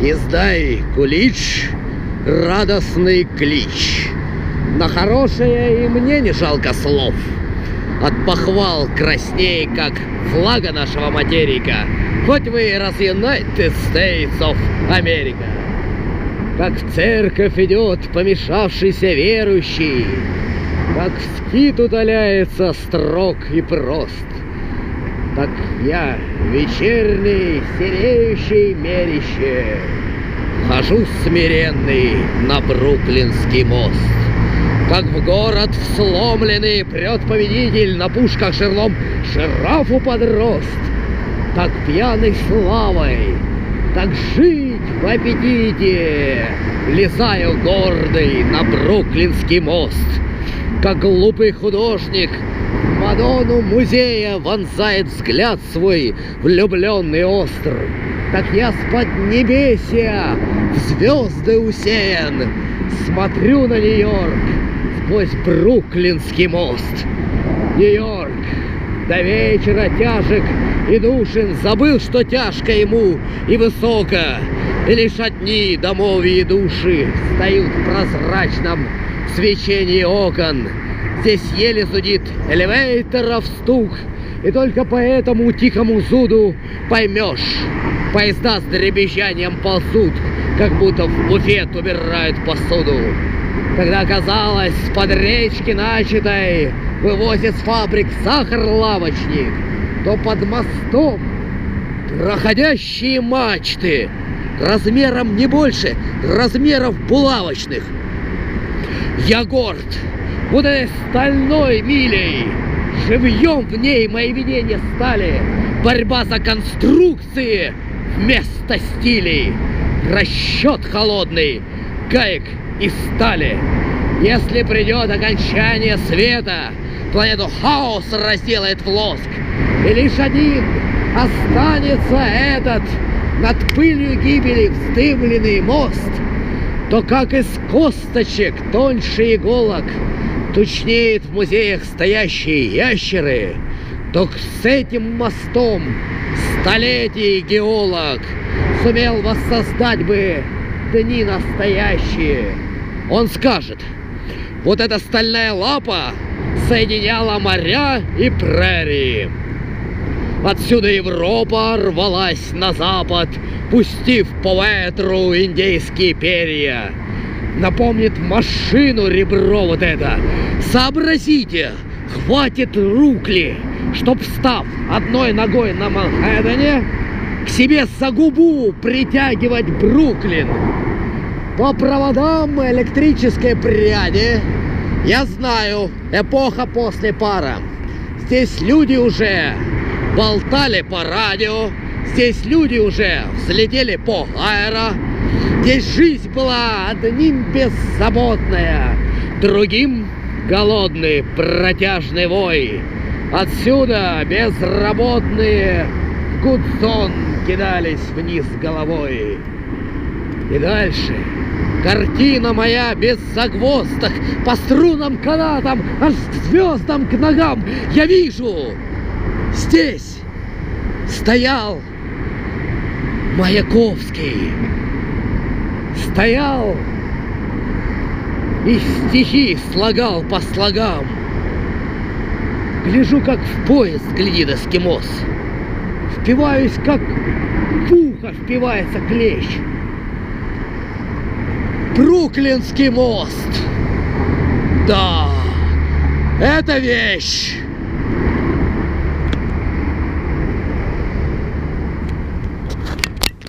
Издай, кулич, радостный клич. На хорошее и мне не жалко слов. От похвал красней, как флага нашего материка, хоть вы раз United States of America. Как в церковь идет помешавшийся верующий, как в скит удаляется строг и прост, так я, вечерний, сереющий мерище, хожу смиренный на Бруклинский мост. Как в город всломленный прет победитель на пушках жерлом жирафу под рост, так пьяный славой, так жить в аппетите, влезаю гордый на Бруклинский мост. Как глупый художник в Мадонну музея вонзает взгляд свой влюбленный остр, так я с поднебесья в звезды усеян смотрю на Нью-Йорк сквозь Бруклинский мост. Нью-Йорк до вечера тяжек и душен, забыл, что тяжко ему и высоко, и лишь одни домовьи души стоят в прозрачном свечении окон. Здесь еле зудит элевейторов стук, и только по этому тихому зуду поймешь, поезда с дребезжанием ползут, как будто в буфет убирают посуду. Когда казалось, под речки начатой вывозит с фабрик сахар-лавочник, то под мостом проходящие мачты размером не больше размеров булавочных. Я горд вот этой стальной милей, живьем в ней мои видения стали, борьба за конструкции вместо стилей, расчет холодный, гаек и стали. Если придет окончание света, планету хаос разделает в лоск, и лишь один останется этот над пылью гибели вздымленный мост, то как из косточек тоньше иголок тучнеет в музеях стоящие ящеры, то с этим мостом столетий геолог сумел воссоздать бы дни настоящие. Он скажет: вот эта стальная лапа соединяла моря и прерии. Отсюда Европа рвалась на запад, пустив по ветру индейские перья. Напомнит машину ребро вот это. Сообразите, хватит рук ли, чтоб, встав одной ногой на Манхэттене, к себе за губу притягивать Бруклин. По проводам электрической пряди я знаю, эпоха после пара. Здесь люди уже болтали по радио, здесь люди уже взлетели по аэро. Здесь жизнь была одним беззаботная, другим голодный протяжный вой. Отсюда безработные в гудзон кидались вниз головой. И дальше картина моя без загвоздок, по струнам канатам, аж к звездам к ногам. Я вижу, здесь стоял Маяковский, стоял и стихи слагал по слогам. Гляжу, как в поезд глядит эскимос, впиваюсь, как в ухо впивается клещ. Бруклинский мост, да, это вещь.